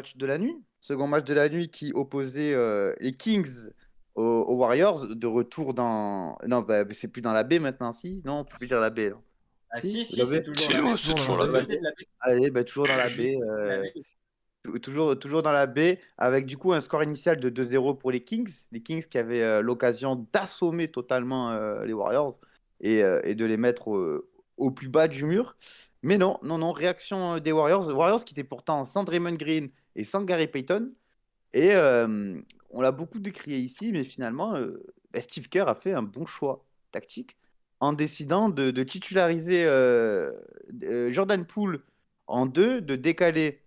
match de la nuit. Second match de la nuit qui opposait les Kings aux Warriors. De retour dans. Non, bah, c'est plus dans la baie maintenant, si? Non, on peut plus dire la baie, là. Ah Si? si, La baie? c'est toujours Si, la ouais, baie. c'est Toujours dans toujours la la L'autre baie. baie. côté de la baie. Allez, bah, toujours dans la baie. La baie. Toujours dans la baie, avec du coup un score initial de 2-0 pour les Kings. Les Kings qui avaient l'occasion d'assommer totalement les Warriors et de les mettre au plus bas du mur. Mais non, non, non, réaction des Warriors. Warriors qui étaient pourtant sans Draymond Green et sans Gary Payton. Et on l'a beaucoup décrié ici, mais finalement, bah, Steve Kerr a fait un bon choix tactique en décidant de titulariser Jordan Poole en 2, de décaler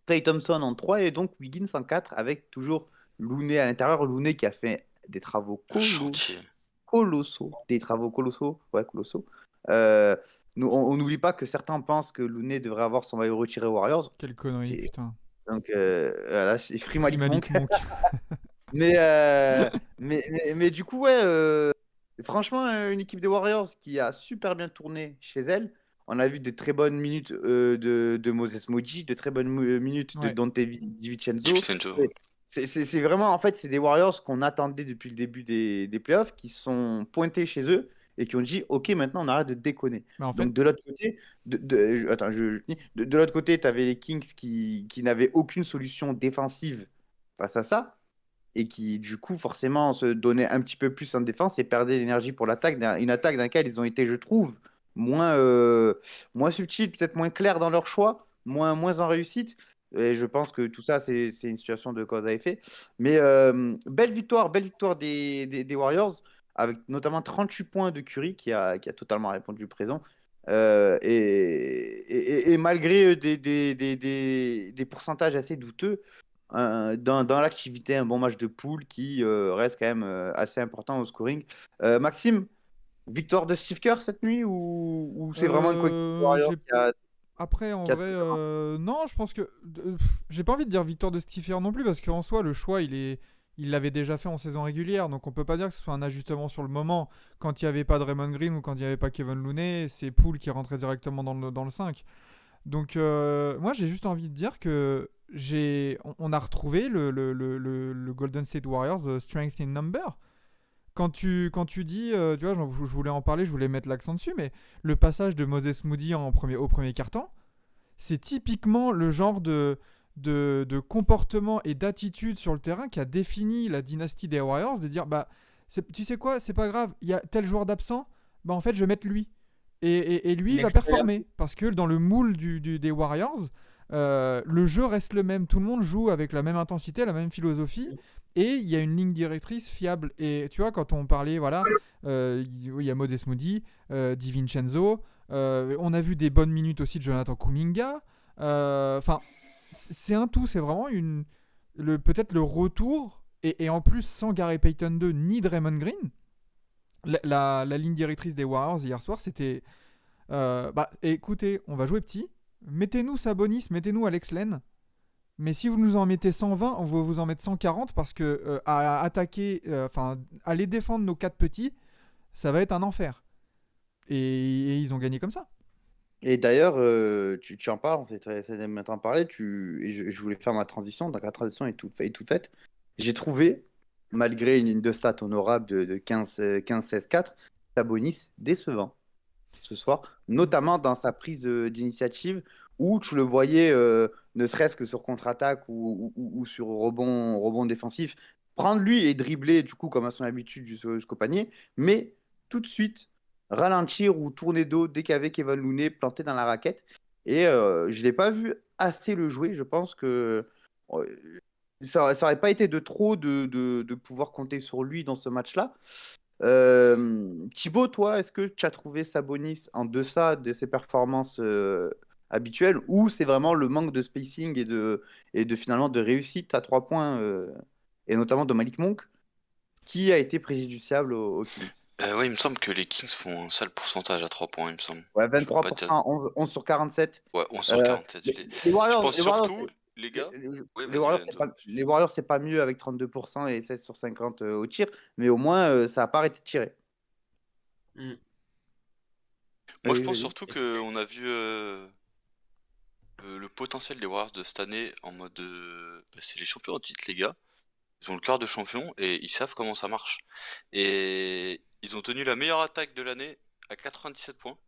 Klay Thompson en 3 et donc Wiggins en 4 avec toujours Looney à l'intérieur. Looney qui a fait des travaux Un chantier. colossaux. Des travaux colossaux. Ouais, colossaux. Euh, on n'oublie pas que certains pensent que Looney devrait avoir son maillot retiré aux Warriors. Quelle connerie, C'est- putain. Donc voilà, c'est Free Free Malik Monk. Malik Monk. Mais, mais du coup, ouais, franchement, une équipe des Warriors qui a super bien tourné chez elle. On a vu de très bonnes minutes de Moses Moody, de très bonnes minutes de Ouais. Dante DiVincenzo. DiVincenzo. Ouais. C'est vraiment, en fait, c'est des Warriors qu'on attendait depuis le début des playoffs, qui sont pointés chez eux et qui ont dit, OK, maintenant, on arrête de déconner. Mais en fait, Donc, de l'autre côté, attends, de l'autre côté, tu avais les Kings qui n'avaient aucune solution défensive face à ça et qui, du coup, forcément, se donnaient un petit peu plus en défense et perdaient l'énergie pour l'attaque. Une attaque dans laquelle ils ont été, je trouve, moins, moins subtils, peut-être moins clairs dans leur choix, moins en réussite. Et je pense que tout ça, c'est une situation de cause à effet. Mais belle victoire des Warriors, avec notamment 38 points de Curry qui a totalement répondu présent. Et malgré des pourcentages assez douteux, dans l'activité, un bon match de poule qui reste quand même assez important au scoring. Maxime, victoire de Steve Kerr cette nuit ou c'est vraiment une coéquipe Warriors j'ai après, en qui a vrai, tout non, je pense que j'ai pas envie de dire victoire de Steve Kerr non plus parce qu'en soi, le choix, il l'avait déjà fait en saison régulière, donc on peut pas dire que ce soit un ajustement sur le moment. Quand il y avait pas Draymond Green ou quand il y avait pas Kevin Looney, c'est Poole qui rentrait directement dans le 5. Donc moi, j'ai juste envie de dire que on a retrouvé le Golden State Warriors Strength in Number. Quand tu dis, tu vois, je voulais en parler, je voulais mettre l'accent dessus, mais le passage de Moses Moody au premier quart-temps, c'est typiquement le genre de comportement et d'attitude sur le terrain qui a défini la dynastie des Warriors, de dire, bah, tu sais quoi, c'est pas grave, il y a tel joueur d'absent, bah en fait, je vais mettre lui. Et lui, il va L'expérience. performer, parce que dans le moule des Warriors, le jeu reste le même, tout le monde joue avec la même intensité, la même philosophie, et il y a une ligne directrice fiable. Et tu vois, quand on parlait, voilà, il y a Modest Moody, DiVincenzo, on a vu des bonnes minutes aussi de Jonathan Kuminga. Enfin, c'est un tout, c'est vraiment peut-être le retour, et en plus sans Gary Payton 2 ni Draymond Green. La ligne directrice des Warriors hier soir, c'était bah écoutez, on va jouer petit. Mettez-nous Sabonis, mettez-nous Alex Len. Mais si vous nous en mettez 120, on va vous en mettre 140 parce que à attaquer, enfin, aller défendre nos 4 petits, ça va être un enfer. Et ils ont gagné comme ça. Et d'ailleurs, tu en parles, c'est de m'être en parler, et je voulais faire ma transition, donc la transition est toute faite. J'ai trouvé, malgré une ligne de stats honorable de 15-16-4, Sabonis décevant ce soir, notamment dans sa prise d'initiative, où tu le voyais, ne serait-ce que sur contre-attaque ou sur rebond défensif, prendre lui et dribbler, du coup, comme à son habitude, jusqu'au panier, mais tout de suite ralentir ou tourner dos dès qu'il y avait Kevin Looney planté dans la raquette. Et je ne l'ai pas vu assez le jouer. Je pense que euh, ça n'aurait pas été de trop de pouvoir compter sur lui dans ce match-là. Thibaut, toi, est-ce que tu as trouvé Sabonis en deçà de ses performances habituelles ou c'est vraiment le manque de spacing et de finalement de réussite à 3 points et notamment de Malik Monk qui a été préjudiciable aux Kings? Ouais, il me semble que les Kings font un sale pourcentage à 3 points, il me semble. Ouais, Je veux pas dire. 23%, 11 sur 47. Ouais, 11 sur Euh, 47. les Je Warriors, pense surtout, les les, gars. les- Ouais, les vas-y, Warriors, Lorenzo. les Warriors, c'est pas mieux avec 32% et 16 sur 50 au tir, mais au moins, ça n'a pas arrêté de tirer. Moi, je Vas-y, pense vas-y. surtout qu'on a vu. le potentiel des Warriors de cette année en mode c'est les champions en titre, les gars. Ils ont le cœur de champion et ils savent comment ça marche. Et ils ont tenu la meilleure attaque de l'année à 97 points.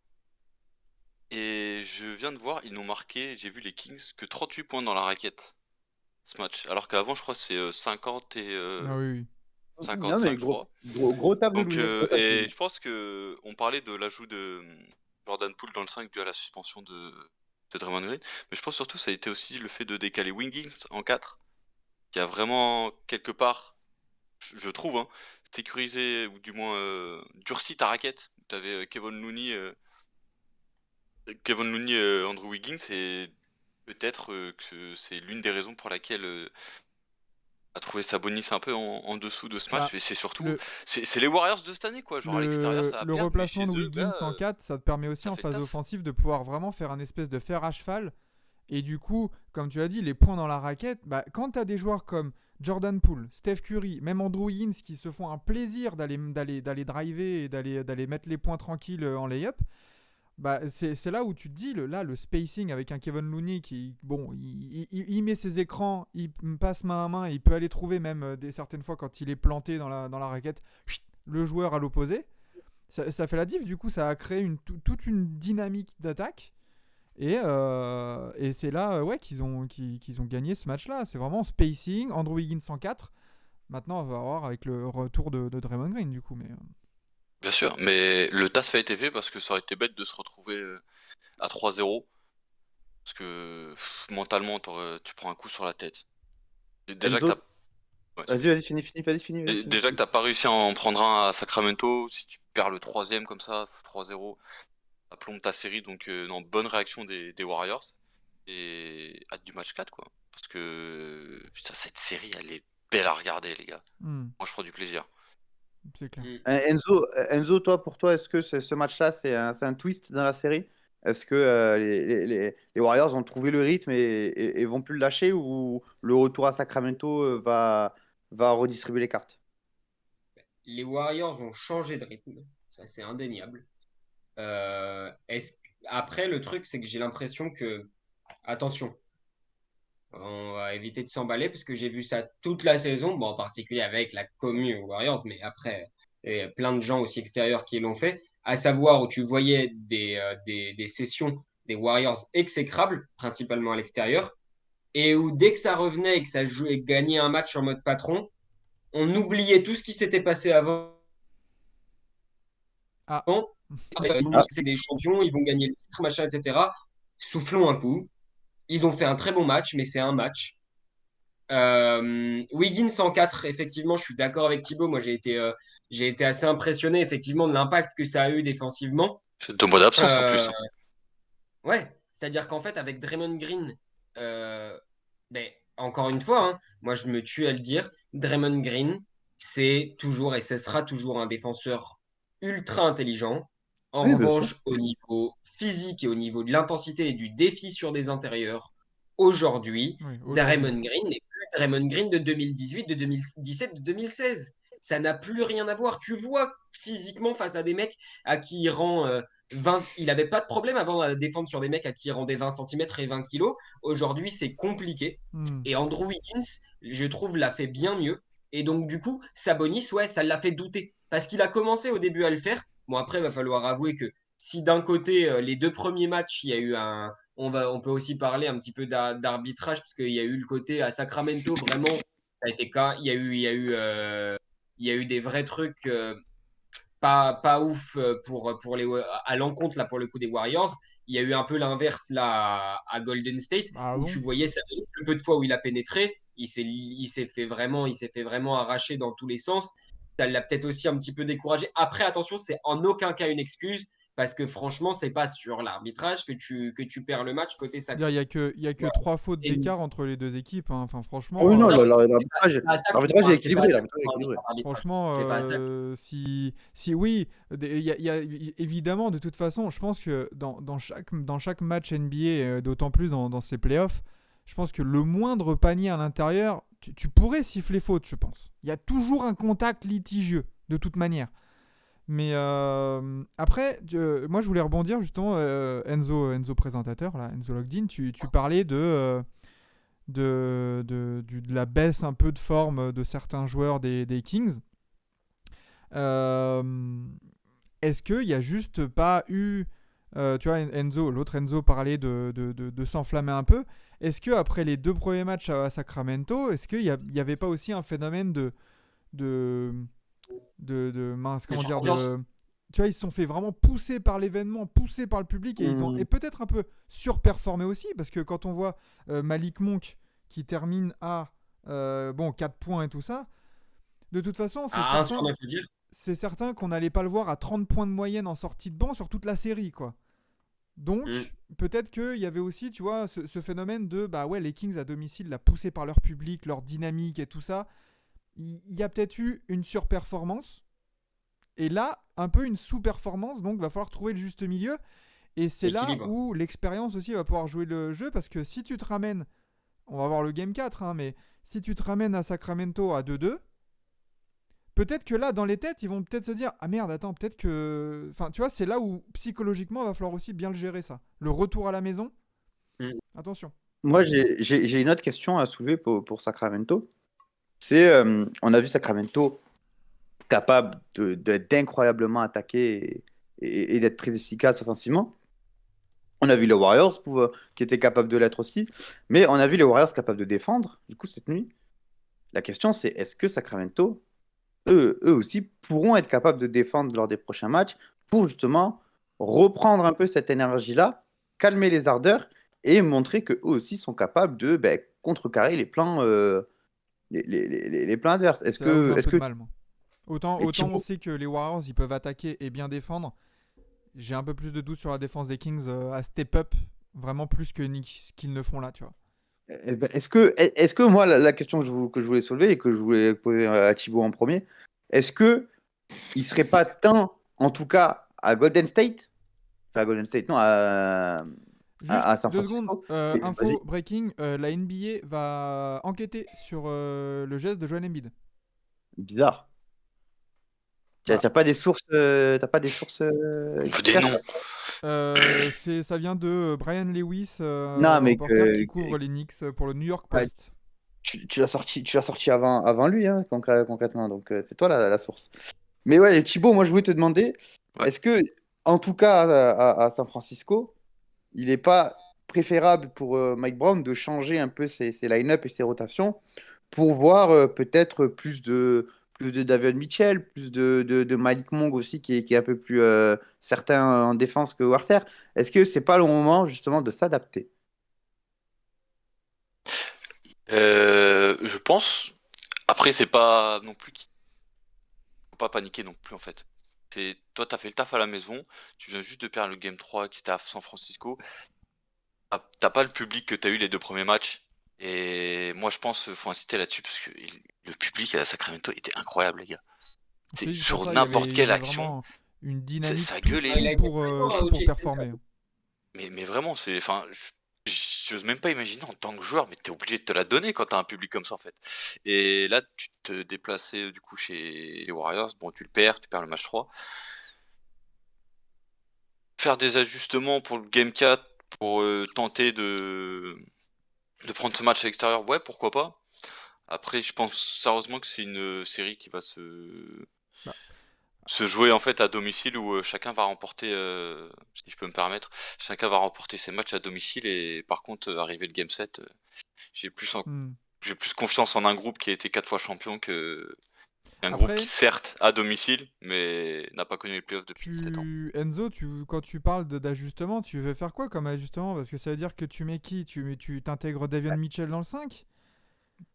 Et je viens de voir, ils n'ont marqué, j'ai vu les Kings, que 38 points dans la raquette ce match. Alors qu'avant, je crois que c'est 50 et Ah oui, oui. Non, mais 55, je crois. gros taf de Donc, loser. Gros taf de et loser. je pense que on parlait de l'ajout de Jordan Poole dans le 5 dû à la suspension de Draymond Green. Mais je pense surtout que ça a été aussi le fait de décaler Wiggins en 4, qui a vraiment, quelque part, je trouve, hein, sécurisé, ou du moins durci ta raquette. Tu avais Kevin Looney, Andrew Wiggins, et peut-être que c'est l'une des raisons pour laquelle a trouvé Sabonis un peu en dessous de ce match. Bah, Et c'est surtout, le, c'est les Warriors de cette année, quoi. Genre à l'extérieur, ça va le perdre, mais replacement chez de eux, Wiggins en 4, ça te permet aussi ça en fait le phase taf. offensive de pouvoir vraiment faire un espèce de fer à cheval. Et du coup, comme tu as dit, les points dans la raquette, bah, quand tu as des joueurs comme Jordan Poole, Steph Curry, même Andrew Wiggins qui se font un plaisir d'aller driver et d'aller mettre les points tranquilles en lay-up, bah, c'est là où tu te dis, le spacing avec un Kevin Looney qui, bon, il met ses écrans, il passe main à main, il peut aller trouver même certaines fois quand il est planté dans la raquette, chut, le joueur à l'opposé. Ça fait la diff, du coup, ça a créé toute une dynamique d'attaque. Et c'est là ouais, qu'ils ont gagné ce match-là. C'est vraiment spacing, Andrew Wiggins 104. Maintenant, on va voir avec le retour de Draymond Green, du coup. Mais, Bien sûr, mais le taf a été fait parce que ça aurait été bête de se retrouver à 3-0. Parce que mentalement, tu prends un coup sur la tête. Déjà que Enzo, t'as ouais, vas-y, finis. déjà que t'as pas réussi à en prendre un à Sacramento, si tu perds le troisième comme ça, 3-0, ça plombe ta série. Donc, non, bonne réaction des Warriors. Et hâte du match 4, quoi. Parce que putain, cette série, elle est belle à regarder, les gars. Moi, je prends du plaisir. c'est clair. Enzo, pour toi, est-ce que ce match-là, c'est un twist dans la série? Est-ce que les Warriors ont trouvé le rythme et vont plus le lâcher ou le retour à Sacramento va redistribuer les cartes? Les Warriors ont changé de rythme, ça c'est indéniable. Après, le truc, c'est que j'ai l'impression que, attention, on va éviter de s'emballer parce que j'ai vu ça toute la saison, bon, en particulier avec la commu Warriors, mais après, il y a plein de gens aussi extérieurs qui l'ont fait, à savoir où tu voyais des sessions des Warriors exécrables, principalement à l'extérieur, et où dès que ça revenait et que ça jouait, gagnait un match en mode patron, on oubliait tout ce qui s'était passé avant. Ah, C'est des champions, ils vont gagner le titre, machin, etc. Soufflons un coup. Ils ont fait un très bon match, mais c'est un match. Wiggins 104, effectivement, je suis d'accord avec Thibaut. Moi, j'ai été assez impressionné, effectivement, de l'impact que ça a eu défensivement. C'est 2 mois d'absence en Euh, plus, hein. ouais, c'est-à-dire qu'en fait, avec Draymond Green, ben, encore une fois, hein, moi, je me tue à le dire, Draymond Green, c'est toujours et ce sera toujours un défenseur ultra intelligent. En Oui, bien sûr. revanche, au niveau physique et au niveau de l'intensité et du défi sur des intérieurs, aujourd'hui, oui, aujourd'hui. Draymond Green n'est plus Draymond Green de 2018, de 2017, de 2016. Ça n'a plus rien à voir. Tu vois physiquement face à des mecs à qui il rend 20. Il n'avait pas de problème avant à défendre sur des mecs à qui il rendait 20 cm et 20 kilos. Aujourd'hui, c'est compliqué. Hmm. Et Andrew Wiggins, je trouve, l'a fait bien mieux. Et donc, du coup, Sabonis, ouais, ça l'a fait douter. Parce qu'il a commencé au début à le faire. Bon, après, il va falloir avouer que si d'un côté, les deux premiers matchs, il y a eu un. On peut aussi parler un petit peu d'arbitrage, parce qu'il y a eu le côté à Sacramento, vraiment, ça a été cas. Il y a eu des vrais trucs pas ouf à l'encontre, là, pour le coup, des Warriors. Il y a eu un peu l'inverse, là, à Golden State, Ah où bon? tu voyais ça, le peu de fois où il a pénétré, il s'est fait vraiment arracher dans tous les sens. Ça l'a peut-être aussi un petit peu découragé. Après, attention, c'est en aucun cas une excuse, parce que franchement, c'est pas sur l'arbitrage que tu perds le match côté Sac. Il y a que 3 fautes Et d'écart entre les deux équipes, hein. Enfin, Ah oui, franchement, non, non, mais l'arbitrage c'est pas à ça que je l'arbitrage est parle. C'est pas à équilibré. ça que je L'arbitrage est parle équilibré. d'arbitrage. franchement, C'est pas à ça. si oui, il y a évidemment, de toute façon, je pense que dans chaque match NBA, d'autant plus dans ces playoffs, je pense que le moindre panier à l'intérieur, tu pourrais siffler faute, je pense. Il y a toujours un contact litigieux, de toute manière. Mais après, moi je voulais rebondir justement, Enzo présentateur, là, Enzo Logdin, tu parlais de la baisse un peu de forme de certains joueurs des Kings. Euh, Est-ce qu'il n'y a juste pas eu. Tu vois, l'autre Enzo parlait de s'enflammer un peu. Est-ce qu'après les 2 premiers matchs à Sacramento, est-ce qu'il n'y avait pas aussi un phénomène de, mince, De comment dire, surconfiance. tu vois, ils se sont fait vraiment pousser par l'événement, pousser par le public, et ils ont et peut-être un peu surperformé aussi, parce que quand on voit Malik Monk qui termine à 4 points et tout ça, de toute façon, À 1 sur 9, faut dire. c'est certain qu'on n'allait pas le voir à 30 points de moyenne en sortie de banc sur toute la série, quoi. Donc, Mm. peut-être qu'il y avait aussi, tu vois, ce phénomène de, bah ouais, les Kings à domicile, la poussée par leur public, leur dynamique et tout ça, il y a peut-être eu une surperformance. Et là, un peu une sous-performance, donc va falloir trouver le juste milieu. Et c'est là Équilibre. où l'expérience aussi va pouvoir jouer le jeu, parce que si tu te ramènes, on va voir le Game 4, hein, mais si tu te ramènes à Sacramento à 2-2, peut-être que là, dans les têtes, ils vont peut-être se dire, ah merde, attends, peut-être que... Enfin, tu vois, c'est là où psychologiquement, il va falloir aussi bien le gérer, ça. Le retour à la maison, Mm. attention. Moi, j'ai une autre question à soulever pour Sacramento. C'est, on a vu Sacramento capable d'incroyablement attaquer et d'être très efficace offensivement. On a vu les Warriors qui étaient capables de l'être aussi, mais on a vu les Warriors capables de défendre, du coup, cette nuit. La question, c'est est-ce que Sacramento, eux aussi, pourront être capables de défendre lors des prochains matchs pour justement reprendre un peu cette énergie-là, calmer les ardeurs et montrer qu'eux aussi sont capables de contrecarrer les plans, les plans adverses. Est-ce C'est là où j'ai que, un est-ce peu de que mal, moi. Autant et on Thibaut, sait que les Warriors, ils peuvent attaquer et bien défendre. J'ai un peu plus de doutes sur la défense des Kings à step up, vraiment plus que ce qu'ils ne font là, tu vois. est-ce que moi, la question que je voulais soulever et que je voulais poser à Thibaut en premier, est-ce que il serait pas temps, en tout cas à Golden State, enfin à Golden State, non, Juste à San 2 secondes, Francisco, vas-y, info breaking, la NBA va enquêter sur le geste de Joel Embiid. bizarre. Voilà. T'as pas des sources On veut des expertes? noms. Ça vient de Brian Lewis, Non, mais reporter qui couvre les Knicks pour le New York ouais, Post. tu l'as sorti avant lui, hein, concrètement. Donc c'est toi la source. Mais ouais, Thibaut, moi je voulais te demander, Ouais. est-ce que, en tout cas à San Francisco, il n'est pas préférable pour Mike Brown de changer un peu ses line-up et ses rotations pour voir peut-être plus de Davion Mitchell, plus de Malik Monk aussi qui est un peu plus certain en défense que Warter. Est-ce que c'est pas le moment justement de s'adapter? Je pense. Après, c'est pas non plus. Faut pas paniquer non plus en fait. Toi, t'as fait le taf à la maison. Tu viens juste de perdre le Game 3 qui était à San Francisco. T'as pas le public que t'as eu les 2 premiers matchs. Et moi, je pense faut insister là-dessus parce que le public à Sacramento était incroyable, les gars. C'est juste pour Sur ça, n'importe il y quelle avait action, vraiment une dynamique, ça tout, gueulait. Ah, il a été très fort à tout pour OJ. performer. Mais vraiment, enfin, j'ose même pas imaginer en tant que joueur, mais t'es obligé de te la donner quand t'as un public comme ça en fait. Et là, tu te déplaçais du coup chez les Warriors, bon, tu perds le match 3. Faire des ajustements pour le Game 4 pour tenter de prendre ce match à l'extérieur, ouais, pourquoi pas. Après, je pense sérieusement que c'est une série qui va Bah, se jouer en fait à domicile où chacun va remporter, si je peux me permettre, chacun va remporter ses matchs à domicile et par contre, arriver le Game 7, j'ai plus, hmm. j'ai plus confiance en un groupe qui a été 4 fois champion qu'un groupe qui Après, certes à domicile mais n'a pas connu les playoffs depuis 7 ans. Enzo, quand tu parles d'ajustement, tu veux faire quoi comme ajustement? Parce que ça veut dire que tu mets qui? Tu t'intègres Davion Mitchell dans le 5?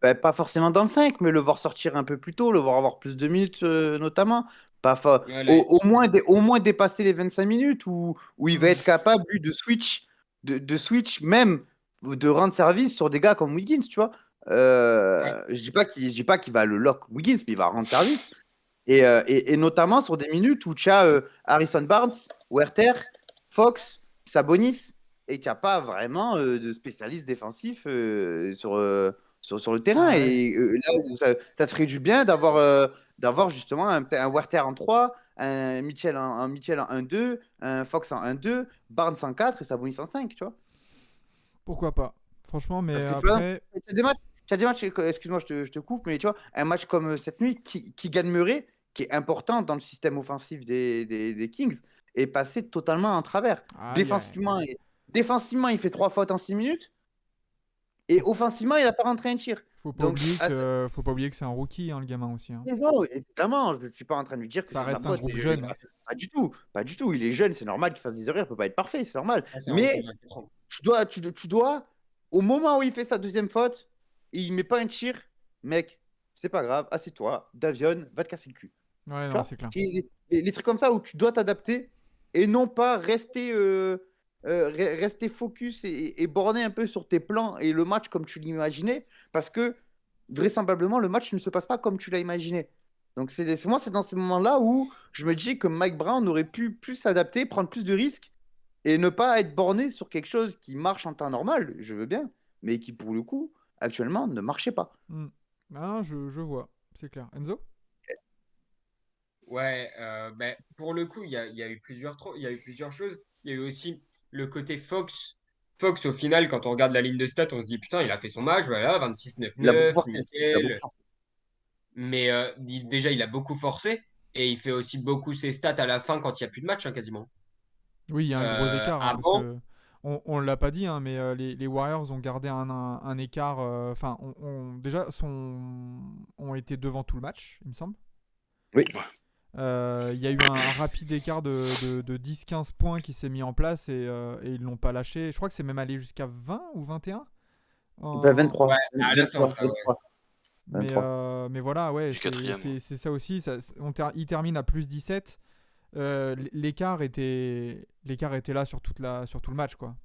Pas forcément dans le 5, mais le voir sortir un peu plus tôt, le voir avoir plus de minutes notamment. Ouais, là, Au moins dépasser les 25 minutes où il va Hmm. être capable, lui, de switch, même de rendre service sur des gars comme Wiggins, tu vois. ouais. Je dis pas qu'il va le lock Wiggins, mais il va rendre service. Et notamment sur des minutes où tu as Harrison Barnes, Werther, Fox, Sabonis, et tu n'as pas vraiment de spécialiste défensif sur le terrain. Ouais. Et là où ça ferait du bien d'avoir justement un Werther en 3, un Mitchell en 1-2, un Fox en 1-2, Barnes en 4 et Sabonis en 5, tu vois. Pourquoi pas? Franchement, mais Parce que tu vois, après, tu as des matchs, excuse-moi, je te coupe, mais tu vois, un match comme cette nuit qui gagne Murray, qui est important dans le système offensif des Kings, est passé totalement en travers. aïe, aïe. Défensivement, il fait 3 fautes en 6 minutes, et Faut, offensivement, il n'a pas rentré un tir. faut pas Donc, oublier faut pas oublier que c'est un rookie, hein, le gamin aussi, hein. non, évidemment, je ne suis pas en train de lui dire que Ça c'est de sa reste un faute. groupe jeune, hein. Pas du tout, pas du tout. Il est jeune, c'est normal qu'il fasse des erreurs, il ne peut pas être parfait, c'est normal. Ah, c'est un rookie Mais de 24 ans. tu dois, au moment où il fait sa deuxième faute, et il met pas un tir, mec, c'est pas grave, assieds-toi, Davion, va te casser le cul. Ouais, Tu non, vois? c'est clair. Les trucs comme ça où tu dois t'adapter et non pas rester focus et borné un peu sur tes plans et le match comme tu l'imaginais, parce que vraisemblablement, le match ne se passe pas comme tu l'as imaginé. Donc, moi, c'est dans ces moments-là où je me dis que Mike Brown aurait pu plus s'adapter, prendre plus de risques et ne pas être borné sur quelque chose qui marche en temps normal, je veux bien, mais qui, pour le coup, actuellement, ne marchait pas. Hmm. Ah, je vois, c'est clair. Enzo? Ouais, ben, pour le coup, il y a eu il y a eu plusieurs choses. Il y a eu aussi le côté Fox. Fox, au final, quand on regarde la ligne de stats, on se dit, putain, il a fait son match, voilà, 26-9-9, Il a beaucoup forcé. Il a beaucoup nickel. forcé. Mais déjà, il a beaucoup forcé et il fait aussi beaucoup ses stats à la fin quand il n'y a plus de match, hein, quasiment. Oui, il y a un gros écart, hein, parce Avant, que on l'a pas dit, hein, mais les Warriors ont gardé un écart. Enfin, déjà ont été devant tout le match, il me semble. Oui. Il y a eu un rapide écart de 10-15 points qui s'est mis en place et ils l'ont pas lâché. Je crois que c'est même allé jusqu'à 20 ou 21. Ben, 23. ouais, à la fin, 23, ça, ouais. 23. Mais, 23. mais voilà, ouais, Du quatrième. c'est ça aussi. Il termine à plus 17. L'écart était là sur tout le match, quoi.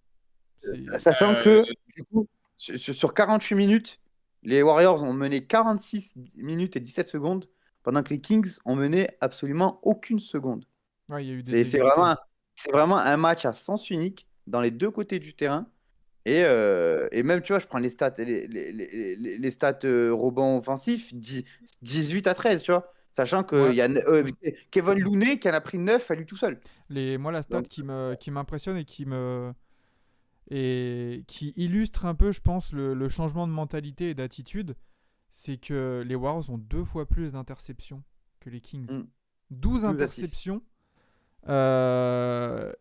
Sachant Euh, que, du coup, sur 48 minutes, les Warriors ont mené 46 minutes et 17 secondes, pendant que les Kings ont mené absolument aucune seconde. Ouais, il y a eu des C'est c'est égalités. vraiment, c'est vraiment un match à sens unique dans les deux côtés du terrain. Et même, tu vois, je prends les stats, les stats rebonds offensifs, 18-13, tu vois. Sachant qu'il Ouais. y a Kevin Looney qui en a pris 9 à lui tout seul. Moi, la stat Donc, qui m'impressionne et qui illustre un peu, je pense, le changement de mentalité et d'attitude, c'est que les Warriors ont 2 fois plus d'interceptions que les Kings. 12 12 à 6. interceptions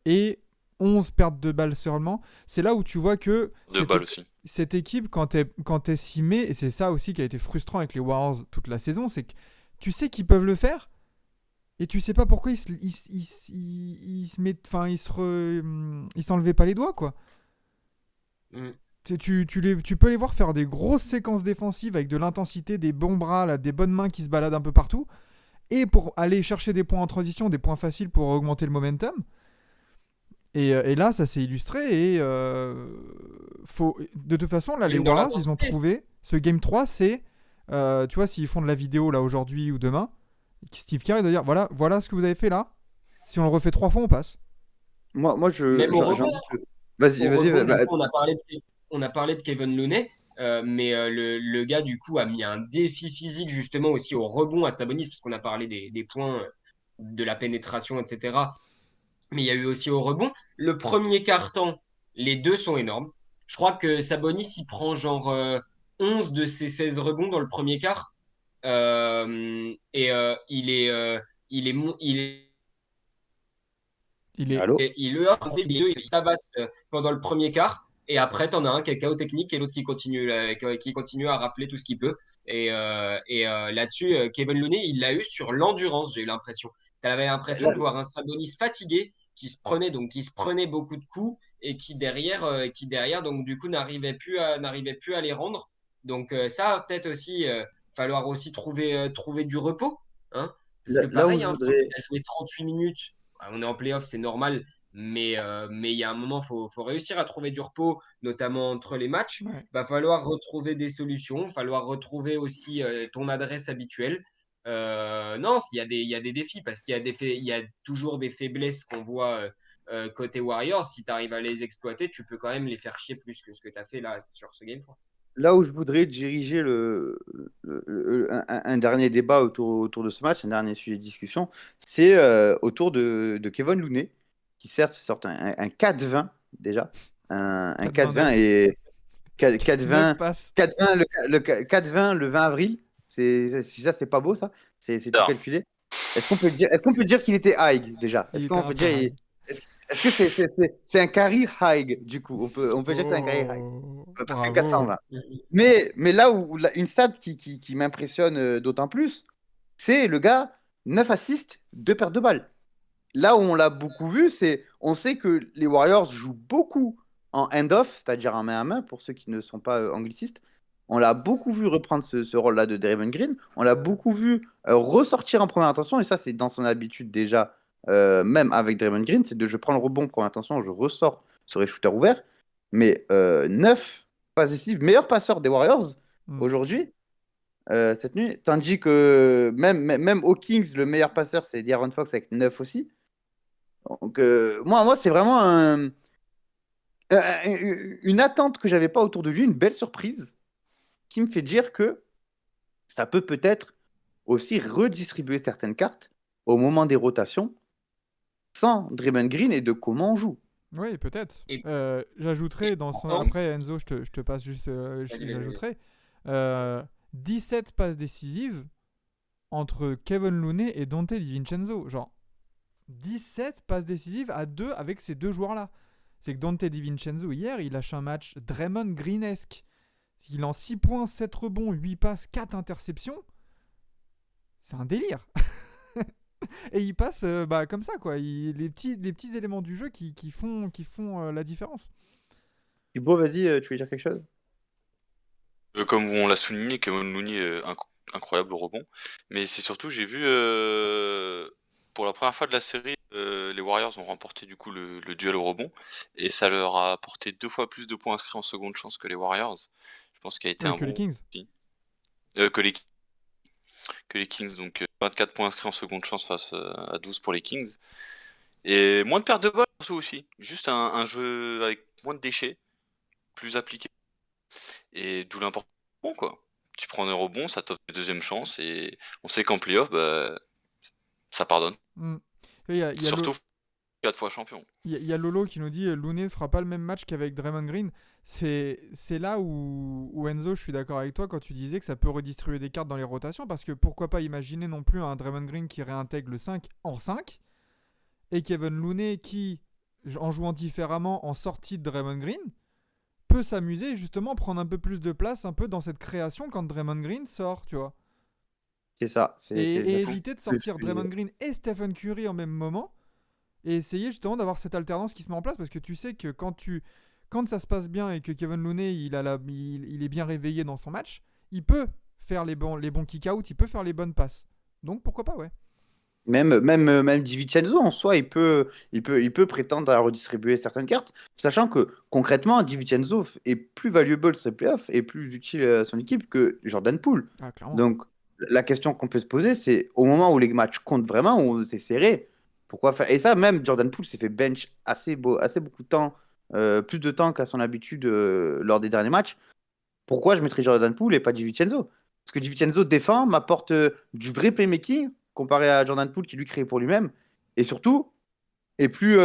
et 11 pertes de balles seulement. C'est là où tu vois que Deux balles aussi. cette équipe, quand elle s'y met, et c'est ça aussi qui a été frustrant avec les Warriors toute la saison, c'est que tu sais qu'ils peuvent le faire, et tu sais pas pourquoi ils se mettent, enfin ils s'enlevaient pas les doigts, quoi. mm. Tu peux les voir faire des grosses séquences défensives avec de l'intensité, des bons bras, là, des bonnes mains qui se baladent un peu partout, et pour aller chercher des points en transition, des points faciles pour augmenter le momentum. Et là, ça s'est illustré. De toute façon, là, les Même dans Warriors, ils ont l'intensité. trouvé. Ce Game 3, c'est. Tu vois, s'ils font de la vidéo là aujourd'hui ou demain, Steve Kerr, il doit dire voilà ce que vous avez fait là. Si on le refait 3 fois, on passe. Moi, Même au j'ai rebond. envie que. Vas-y, Au vas-y. rebond, du coup, on a parlé de Kevin Looney, mais le gars, du coup, a mis un défi physique justement aussi au rebond à Sabonis, parce qu'on a parlé des points, de la pénétration, etc. Mais il y a eu aussi au rebond. Le premier quart-temps, les deux sont énormes. Je crois que Sabonis, il prend genre 11 de ses 16 rebonds dans le premier quart. Il est Il est. Allô? et il leur des deux, il tabasse pendant le premier quart. Et après, t'en as un qui est KO technique et l'autre qui continue à rafler tout ce qu'il peut. Là-dessus, Kevin Looney, il l'a eu sur l'endurance, j'ai eu l'impression. T'avais l'impression de voir un Sabonis fatigué qui se prenait beaucoup de coups et qui derrière donc du coup n'arrivait plus à les rendre. Donc ça, peut-être aussi, falloir aussi trouver du repos, hein. Parce que Là où pareil, je hein, Fox voudrais. a joué 38 minutes. On est en playoff, c'est normal. Mais il y a un moment, faut réussir à trouver du repos, notamment entre les matchs. Ouais. Va falloir retrouver des solutions, falloir retrouver aussi ton adresse habituelle. Non, il y a des défis parce il y a toujours des faiblesses qu'on voit côté Warriors. Si tu arrives à les exploiter, tu peux quand même les faire chier plus que ce que tu as fait là sur ce Game 3. là où je voudrais diriger un dernier débat autour de ce match, un dernier sujet de discussion, c'est autour de Kevin Looney, qui certes sort un 4-20 déjà, un 4-20 4,29. et 9 4-20, passes. 4-20 4-20 le 20 avril. Si ça, c'est pas beau, ça. C'est tout Alors, calculé. Est-ce qu'on peut dire qu'il était high déjà? Il Est-ce était qu'on un peut peu dire high. est-ce que c'est un carry high du coup? On peut dire que c'est un carry high Oh, parce que bravo. 420. Mais là où une stat qui m'impressionne d'autant plus, c'est le gars 9 assists, 2 pertes de balles. Là où on l'a beaucoup vu, c'est on sait que les Warriors jouent beaucoup en hand-off, c'est-à-dire en main à main, pour ceux qui ne sont pas anglicistes. On l'a beaucoup vu reprendre ce rôle-là de Draymond Green. On l'a beaucoup vu ressortir en première intention, et ça, c'est dans son habitude déjà, même avec Draymond Green, c'est de je prends le rebond première intention, je ressors sur les shooters ouverts. Mais 9 passes décisives, meilleur passeur des Warriors Hmm. aujourd'hui, cette nuit. Tandis que même aux Kings, le meilleur passeur, c'est De'Aaron Fox avec 9 aussi. Donc, moi c'est vraiment une attente que j'avais pas autour de lui, une belle surprise qui me fait dire que ça peut peut-être aussi redistribuer certaines cartes au moment des rotations sans Draymond Green et de comment on joue. Oui, peut-être. Et, J'ajouterai et dans son. pourtant, Après, Enzo, je te passe juste. vas-y, vas-y, vas-y. J'ajouterai. euh, 17 passes décisives entre Kevin Looney et Dante DiVincenzo. Genre, 17 passes décisives à deux avec ces deux joueurs-là. C'est que Dante DiVincenzo, hier, il lâche un match Draymond Greenesque. Il en 6 points, 7 rebonds, 8 passes, 4 interceptions. C'est un délire. Et il passe comme ça, quoi. Les petits éléments du jeu qui font la différence. Thibaut, vas-y, tu veux dire quelque chose? comme on l'a souligné, Kevin Looney, incroyable au rebond. Mais c'est surtout, j'ai vu, pour la première fois de la série, les Warriors ont remporté du coup le duel au rebond. Et ça leur a apporté 2 fois plus de points inscrits en seconde chance que les Warriors. Je pense qu'il a été Oui, un que les bon Kings. outil. Que les Kings, donc 24 points inscrits en seconde chance face à 12 pour les Kings. Et moins de pertes de balles surtout aussi. Juste un jeu avec moins de déchets, plus appliqué. Et d'où l'important, quoi. Tu prends un rebond, ça t'offre une deuxième chance, et on sait qu'en playoff, bah, ça pardonne. Mm. Et Surtout 4 fois champion. il y a Lolo qui nous dit Looney ne fera pas le même match qu'avec Draymond Green. C'est là où Enzo, je suis d'accord avec toi quand tu disais que ça peut redistribuer des cartes dans les rotations. Parce que pourquoi pas imaginer non plus un Draymond Green qui réintègre le 5 en 5 et Kevin Looney qui, en jouant différemment en sortie de Draymond Green, peut s'amuser et justement prendre un peu plus de place un peu dans cette création quand Draymond Green sort, tu vois. C'est ça. Et Ça. éviter de Plus sortir que- Draymond Green et Stephen Curry en même moment et essayer justement d'avoir cette alternance qui se met en place parce que tu sais que quand ça se passe bien et que Kevin Looney il est bien réveillé dans son match, il peut faire les bons kick-out, il peut faire les bonnes passes. Donc pourquoi pas, ouais. Même DiVincenzo en soi, il peut prétendre à redistribuer certaines cartes, sachant que concrètement, DiVincenzo est plus valuable sur les playoffs et plus utile à son équipe que Jordan Poole. Ah, clairement. Donc, la question qu'on peut se poser, c'est au moment où les matchs comptent vraiment, où c'est serré, pourquoi faire? Et ça, même Jordan Poole s'est fait bench assez beaucoup de temps, plus de temps qu'à son habitude lors des derniers matchs. Pourquoi je mettrais Jordan Poole et pas DiVincenzo? Parce que DiVincenzo défend, m'apporte du vrai playmaking comparé à Jordan Poole qui lui crée pour lui-même. Et surtout, est plus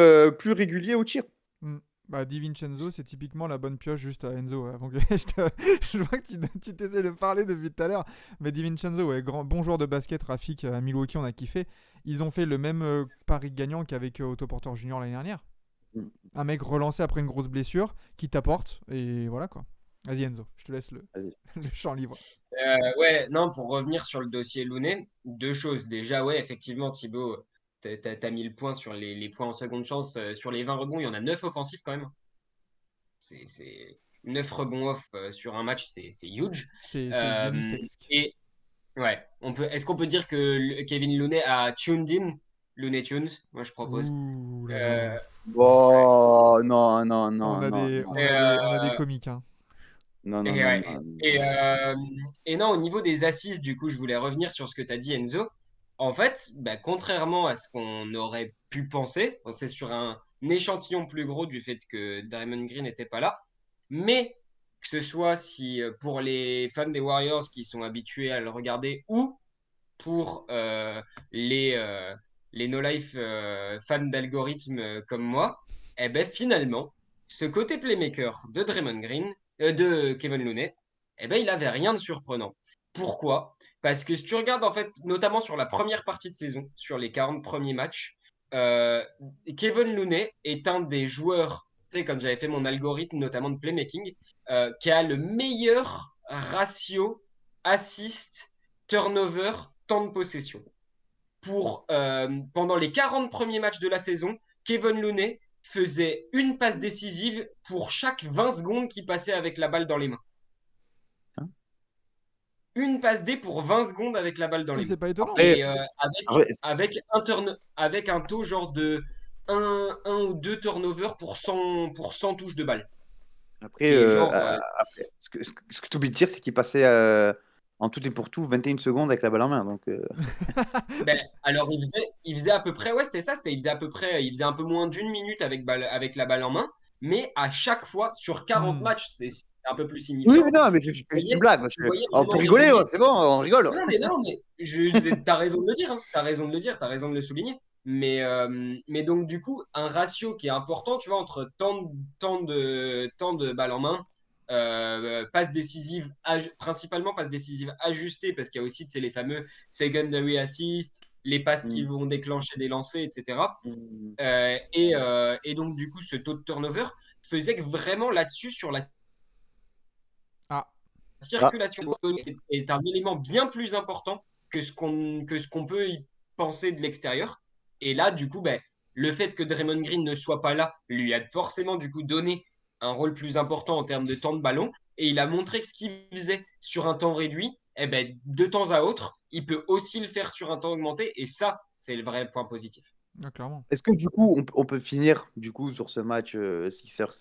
régulier au tir. Mm. Bah, DiVincenzo, c'est typiquement la bonne pioche juste à Enzo. Avant que je vois que tu t'essaies de parler depuis tout à l'heure. Mais DiVincenzo, ouais, bon joueur de basket, Rafik à Milwaukee, on a kiffé. Ils ont fait le même pari gagnant qu'avec Otto Porter Junior l'année dernière. Mm. Un mec relancé après une grosse blessure qui t'apporte. Et voilà quoi. Vas-y Enzo, je te laisse le, Vas-y. le champ libre. Ouais, non, pour revenir sur le dossier Looney, deux choses. Déjà, ouais, effectivement, Thibaut, t'as mis le point sur les points en seconde chance. Sur les 20 rebonds, il y en a 9 offensifs quand même. C'est 9 rebonds off sur un match, c'est huge. C'est Euh, Giannis-esque. et ouais, est-ce qu'on peut dire que Kevin Looney a tuned in Looney Tunes? Moi, je propose. Ouh là Euh, là. ouais. Oh, non, non, On non, a non, des, non, on Et, a des, on a des comiques, hein. non, non, et non, ouais. non. Et non, au niveau des assises, du coup, je voulais revenir sur ce que tu as dit, Enzo. En fait, bah, contrairement à ce qu'on aurait pu penser, donc c'est sur un échantillon plus gros du fait que Draymond Green n'était pas là, mais ce soit si pour les fans des Warriors qui sont habitués à le regarder ou pour les no-life fans d'algorithmes comme moi, eh ben finalement, ce côté playmaker de Draymond Green, de Kevin Looney, eh ben il avait rien de surprenant. Pourquoi? Parce que si tu regardes en fait, notamment sur la première partie de saison, sur les 40 premiers matchs, euh, Kevin Looney est un des joueurs, tu sais, comme j'avais fait mon algorithme notamment de playmaking, qui a le meilleur ratio assist, turnover, temps de possession. Pendant les 40 premiers matchs de la saison, Kevin Looney faisait une passe décisive pour chaque 20 secondes qu'il passait avec la balle dans les mains. Hein Une passe D pour 20 secondes avec la balle dans les mains. C'est pas étonnant. Après, Et avec un taux genre de 1 ou 2 turnovers pour 100 touches de balle. après, Et genre, après, ce que tu oublies de dire, c'est qu'il passait en tout et pour tout 21 secondes avec la balle en main. Donc, alors il faisait à peu près, ouais, c'était ça, il faisait à peu près, il faisait un peu moins d'une minute avec la balle en main, mais à chaque fois, sur 40 matchs, c'est un peu plus oui, signifiant. mais non, mais je fais une blague. Tu voyais On vraiment peut rigoler, régulier. ouais, c'est bon, on rigole. Non, mais t'as raison de le dire, hein. T'as raison de le dire, t'as raison de le souligner. Mais donc, du coup, un ratio qui est important, tu vois, entre temps de balles en main, passes décisives, principalement passes décisives ajustées, parce qu'il y a aussi, tu sais, les fameux secondary assists, les passes qui Mm. vont déclencher des lancers, etc. Mm. Et donc, du coup, ce taux de turnover faisait que vraiment là-dessus, sur la Ah, circulation est un élément bien plus important que ce qu'on peut y penser de l'extérieur. Et là, du coup, ben, le fait que Draymond Green ne soit pas là lui a forcément du coup donné un rôle plus important en termes de temps de ballon. Et il a montré que ce qu'il faisait sur un temps réduit, eh ben, de temps à autre, il peut aussi le faire sur un temps augmenté. Et ça, c'est le vrai point positif. clairement. Est-ce que du coup, on peut finir du coup sur ce match Sixers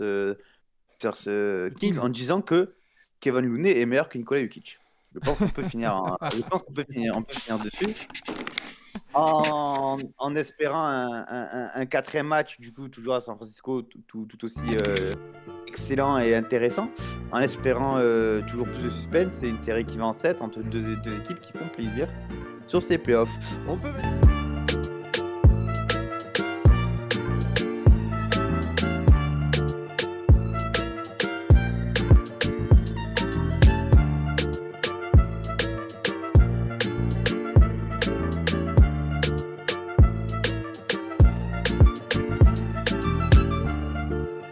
Kings en disant que Kevin Looney est meilleur que Nikola Jokic? Je pense qu'on peut finir, je pense qu'on peut finir dessus en espérant un quatrième match du coup toujours à San Francisco tout aussi excellent et intéressant, en espérant toujours plus de suspense. C'est une série qui va en 7 entre deux équipes qui font plaisir sur ces playoffs. On peut